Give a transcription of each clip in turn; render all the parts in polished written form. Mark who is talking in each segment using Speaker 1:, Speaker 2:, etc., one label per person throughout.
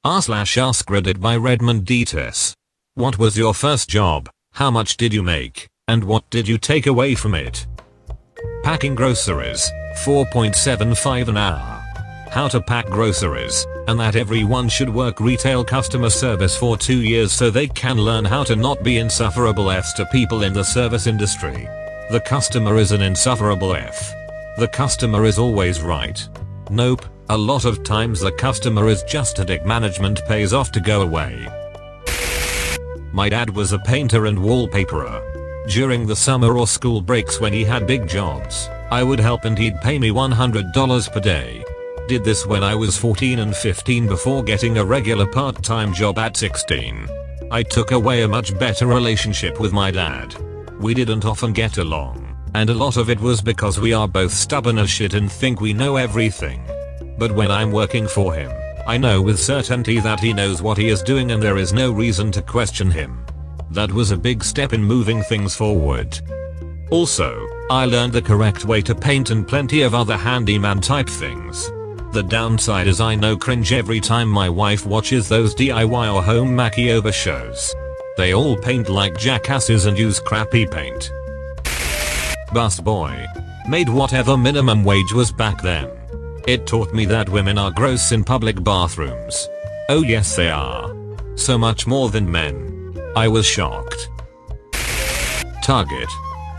Speaker 1: r/AskReddit by Redmond Dtes. What was your first job? How much did you make? And what did you take away from it? Packing groceries, 4.75 an hour. How to pack groceries, and that everyone should work retail customer service for 2 years so they can learn how to not be insufferable F's to people in the service industry. The customer is an insufferable F. The customer is always right. Nope, a lot of times the customer is just a dick. Management pays off to go away. My dad was a painter and wallpaperer. During the summer or school breaks when he had big jobs, I would help and he'd pay me $100 per day. Did this when I was 14 and 15 before getting a regular part-time job at 16. I took away a much better relationship with my dad. We didn't often get along, and a lot of it was because we are both stubborn as shit and think we know everything. But when I'm working for him, I know with certainty that he knows what he is doing and there is no reason to question him. That was a big step in moving things forward. Also, I learned the correct way to paint and plenty of other handyman type things. The downside is I know cringe every time my wife watches those DIY or home makeover shows. They all paint like jackasses and use crappy paint. Busboy. Made whatever minimum wage was back then. It taught me that women are gross in public bathrooms. Oh yes they are. So much more than men. I was shocked. Target.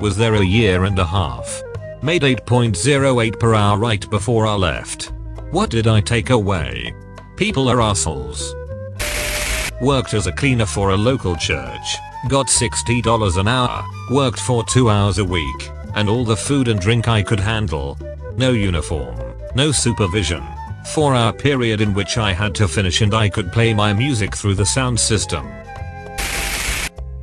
Speaker 1: Was there a year and a half. Made 8.08 per hour right before I left. What did I take away? People are assholes. Worked as a cleaner for a local church. Got $60 an hour. Worked for 2 hours a week. And all the food and drink I could handle. No uniform. No supervision. 4-hour period in which I had to finish and I could play my music through the sound system.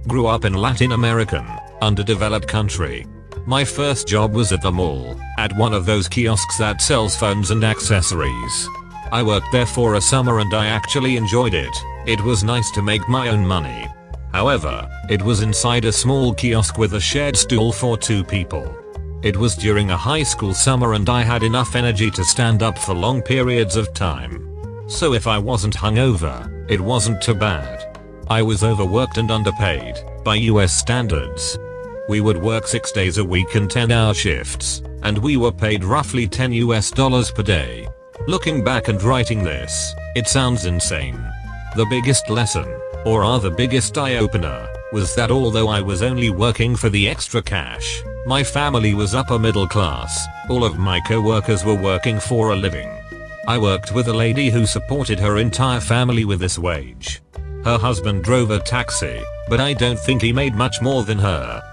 Speaker 1: Grew up in Latin American, underdeveloped country. My first job was at the mall, at one of those kiosks that sells phones and accessories. I worked there for a summer and I actually enjoyed it. It was nice to make my own money. However, it was inside a small kiosk with a shared stool for 2 people. It was during a high school summer and I had enough energy to stand up for long periods of time. So if I wasn't hungover, it wasn't too bad. I was overworked and underpaid, by US standards. We would work 6 days a week and 10-hour shifts, and we were paid roughly $10 per day. Looking back and writing this, it sounds insane. The biggest lesson, or rather biggest eye-opener, was that although I was only working for the extra cash, my family was upper middle class. All of my co-workers were working for a living. I worked with a lady who supported her entire family with this wage. Her husband drove a taxi, but I don't think he made much more than her.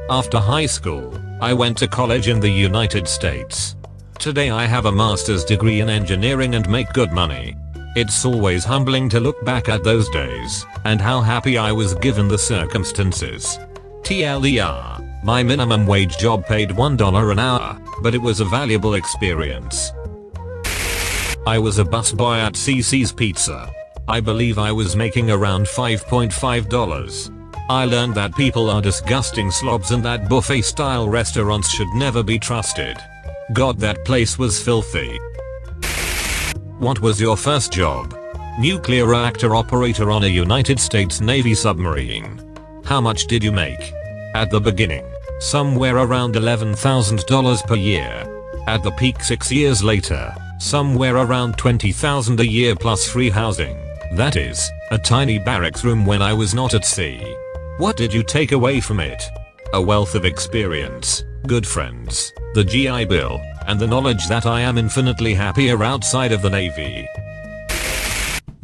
Speaker 1: After high school, I went to college in the United States. Today I have a master's degree in engineering and make good money. It's always humbling to look back at those days, and how happy I was given the circumstances. TLDR, my minimum wage job paid $1 an hour, but it was a valuable experience. I was a busboy at CC's Pizza. I believe I was making around $5.5. I learned that people are disgusting slobs and that buffet style restaurants should never be trusted. God, that place was filthy. What was your first job? Nuclear reactor operator on a United States Navy submarine. How much did you make? At the beginning, somewhere around $11,000 per year. At the peak 6 years later, somewhere around $20,000 a year plus free housing. That is, a tiny barracks room when I was not at sea. What did you take away from it? A wealth of experience, good friends, the GI Bill, and the knowledge that I am infinitely happier outside of the Navy.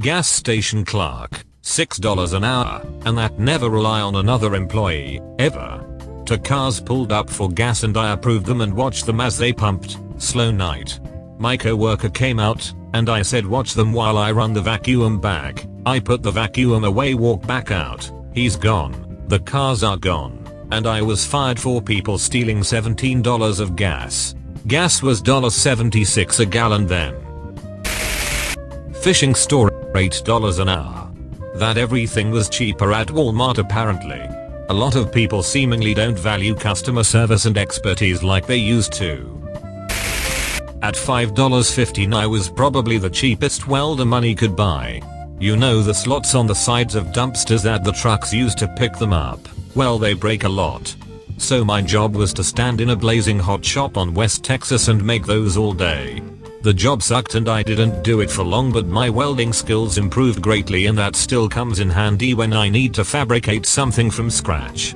Speaker 1: Gas station clerk, $6 an hour, and that never rely on another employee, ever. To cars pulled up for gas and I approved them and watched them as they pumped. Slow night. My co-worker came out, and I said watch them while I run the vacuum bag. I put the vacuum away, walk back out. He's gone. The cars are gone. And I was fired for people stealing $17 of gas. Gas was $1.76 a gallon then. Fishing store, $8 an hour. That everything was cheaper at Walmart apparently. A lot of people seemingly don't value customer service and expertise like they used to. At $5.50 I was probably the cheapest welder money could buy. You know the slots on the sides of dumpsters that the trucks use to pick them up? Well, they break a lot. So my job was to stand in a blazing hot shop on West Texas and make those all day. The job sucked and I didn't do it for long, but my welding skills improved greatly and that still comes in handy when I need to fabricate something from scratch.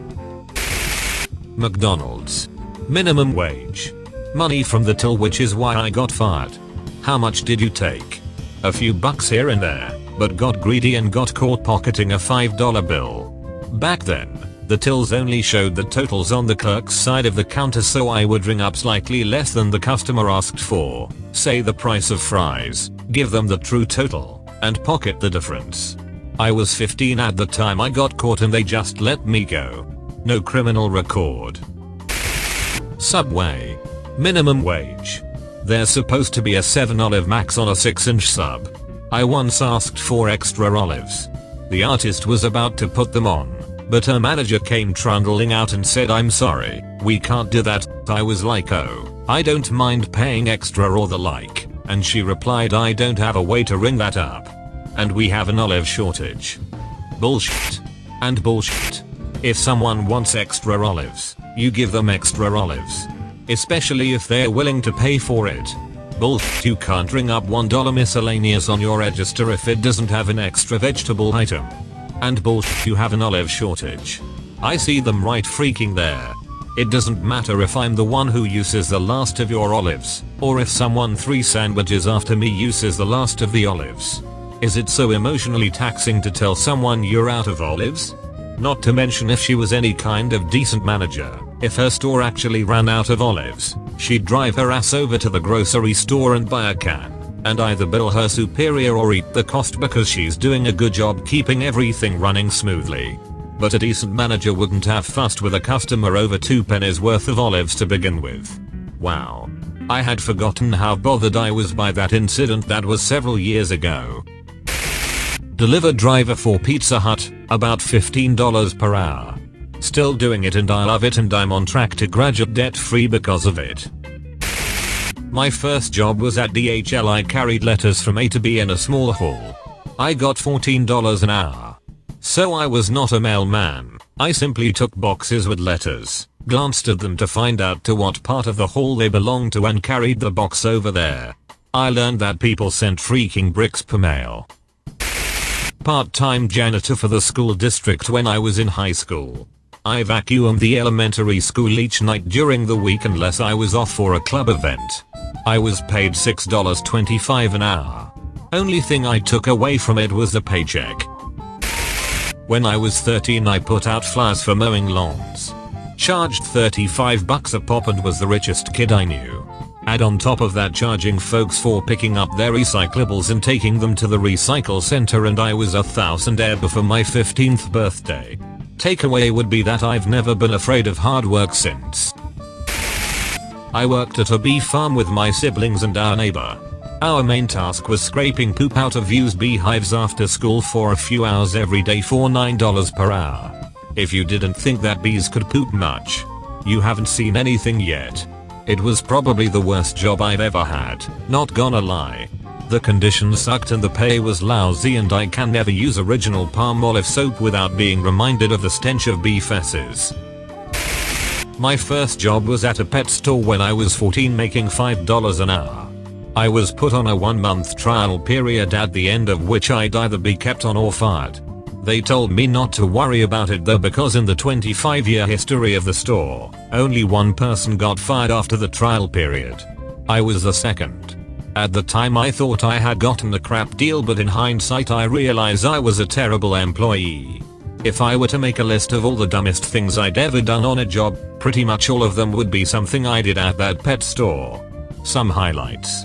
Speaker 1: McDonald's. Minimum wage. Money from the till, which is why I got fired. How much did you take? A few bucks here and there, but got greedy and got caught pocketing a $5 bill. Back then, the tills only showed the totals on the clerk's side of the counter, so I would ring up slightly less than the customer asked for, say the price of fries, give them the true total, and pocket the difference. I was 15 at the time I got caught and they just let me go. No criminal record. Subway. Minimum wage. There's supposed to be a 7 olive max on a 6-inch sub. I once asked for extra olives. The artist was about to put them on, but her manager came trundling out and said, "I'm sorry, we can't do that." I was like, "Oh, I don't mind paying extra or the like," and she replied, "I don't have a way to ring that up. And we have an olive shortage." Bullshit. And bullshit. If someone wants extra olives, you give them extra olives. Especially if they're willing to pay for it. Bullshit, you can't ring up $1 miscellaneous on your register if it doesn't have an extra vegetable item. And bullshit, you have an olive shortage. I see them right freaking there. It doesn't matter if I'm the one who uses the last of your olives, or if someone 3 sandwiches after me uses the last of the olives. Is it so emotionally taxing to tell someone you're out of olives? Not to mention, if she was any kind of decent manager, if her store actually ran out of olives, she'd drive her ass over to the grocery store and buy a can, and either bill her superior or eat the cost because she's doing a good job keeping everything running smoothly. But a decent manager wouldn't have fussed with a customer over 2 pennies worth of olives to begin with. Wow. I had forgotten how bothered I was by that incident. That was several years ago. Deliver driver for Pizza Hut, about $15 per hour. Still doing it and I love it, and I'm on track to graduate debt free because of it. My first job was at DHL. I carried letters from A to B in a small hall. I got $14 an hour. So I was not a mailman. I simply took boxes with letters, glanced at them to find out to what part of the hall they belonged to, and carried the box over there. I learned that people sent freaking bricks per mail. Part-time janitor for the school district when I was in high school. I vacuumed the elementary school each night during the week unless I was off for a club event. I was paid $6.25 an hour. Only thing I took away from it was the paycheck. When I was 13, I put out flyers for mowing lawns. Charged $35 a pop and was the richest kid I knew. Add on top of that charging folks for picking up their recyclables and taking them to the recycle center, and I was $1,000 for my 15th birthday. Takeaway would be that I've never been afraid of hard work since. I worked at a bee farm with my siblings and our neighbor. Our main task was scraping poop out of used beehives after school for a few hours every day for $9 per hour. If you didn't think that bees could poop much, you haven't seen anything yet. It was probably the worst job I've ever had, not gonna lie. The conditions sucked and the pay was lousy, and I can never use original palm olive soap without being reminded of the stench of bee fesses. My first job was at a pet store when I was 14, making $5 an hour. I was put on a 1-month trial period, at the end of which I'd either be kept on or fired. They told me not to worry about it though, because in the 25-year history of the store, only one person got fired after the trial period. I was the second. At the time I thought I had gotten a crap deal, but in hindsight I realize I was a terrible employee. If I were to make a list of all the dumbest things I'd ever done on a job, pretty much all of them would be something I did at that pet store. Some highlights.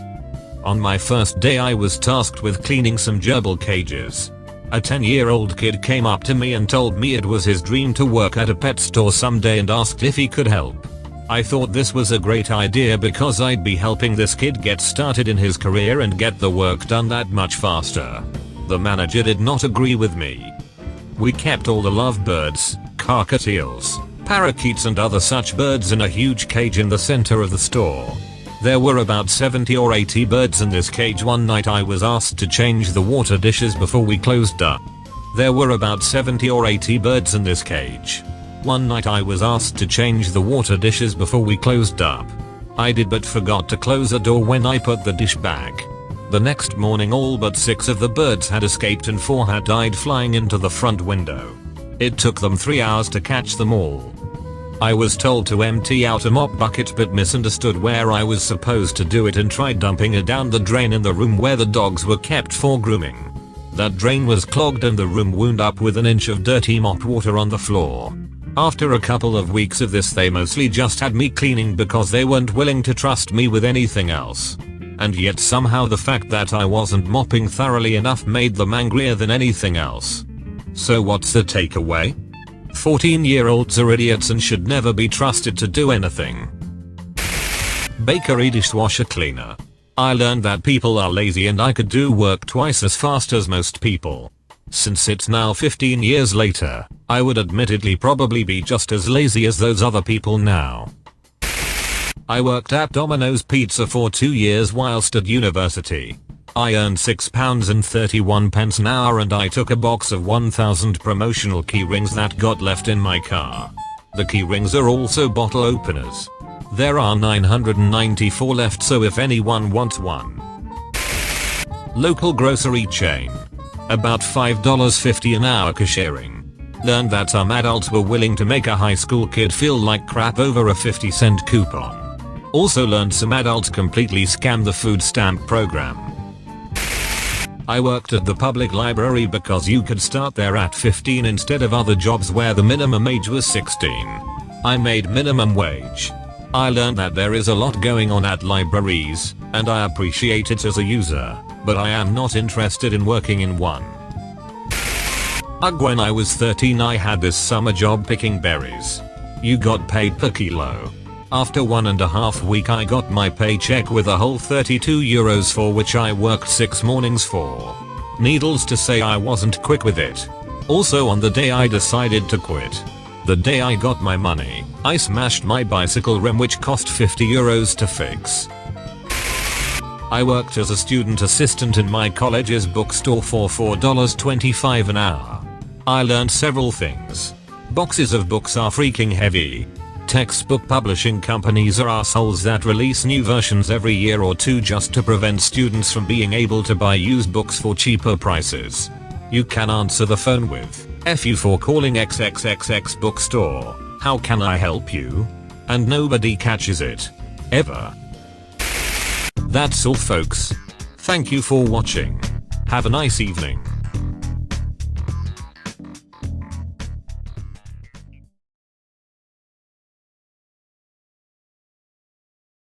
Speaker 1: On my first day I was tasked with cleaning some gerbil cages. A 10-year-old kid came up to me and told me it was his dream to work at a pet store someday and asked if he could help. I thought this was a great idea because I'd be helping this kid get started in his career and get the work done that much faster. The manager did not agree with me. We kept all the lovebirds, cockatiels, parakeets and other such birds in a huge cage in the center of the store. There were about 70 or 80 birds in this cage. One night I was asked to change the water dishes before we closed up. There were about 70 or 80 birds in this cage. One night I was asked to change the water dishes before we closed up. I did, but forgot to close the door when I put the dish back. The next morning all but 6 of the birds had escaped and 4 had died flying into the front window. It took them 3 hours to catch them all. I was told to empty out a mop bucket but misunderstood where I was supposed to do it and tried dumping it down the drain in the room where the dogs were kept for grooming. That drain was clogged and the room wound up with an inch of dirty mop water on the floor. After a couple of weeks of this they mostly just had me cleaning because they weren't willing to trust me with anything else. And yet somehow the fact that I wasn't mopping thoroughly enough made them angrier than anything else. So what's the takeaway? 14-year-olds are idiots and should never be trusted to do anything. Bakery dishwasher cleaner. I learned that people are lazy and I could do work twice as fast as most people. Since it's now 15 years later, I would admittedly probably be just as lazy as those other people now. I worked at Domino's Pizza for 2 years whilst at university. I earned £6.31 an hour and I took a box of 1,000 promotional keyrings that got left in my car. The keyrings are also bottle openers. There are 994 left, so if anyone wants one. Local grocery chain. About $5.50 an hour cashiering. Learned that some adults were willing to make a high school kid feel like crap over a 50-cent coupon. Also learned some adults completely scam the food stamp program. I worked at the public library because you could start there at 15 instead of other jobs where the minimum age was 16. I made minimum wage. I learned that there is a lot going on at libraries, and I appreciate it as a user, but I am not interested in working in one. When I was 13 I had this summer job picking berries. You got paid per kilo. After 1.5 weeks I got my paycheck with a whole €32 for which I worked 6 mornings for. Needless to say I wasn't quick with it. Also on the day I decided to quit, the day I got my money, I smashed my bicycle rim which cost €50 to fix. I worked as a student assistant in my college's bookstore for $4.25 an hour. I learned several things. Boxes of books are freaking heavy. Textbook publishing companies are assholes that release new versions every year or two just to prevent students from being able to buy used books for cheaper prices. You can answer the phone with, "F you for calling XXXX bookstore. How can I help you?" And nobody catches it. Ever. That's all folks. Thank you for watching. Have a nice evening.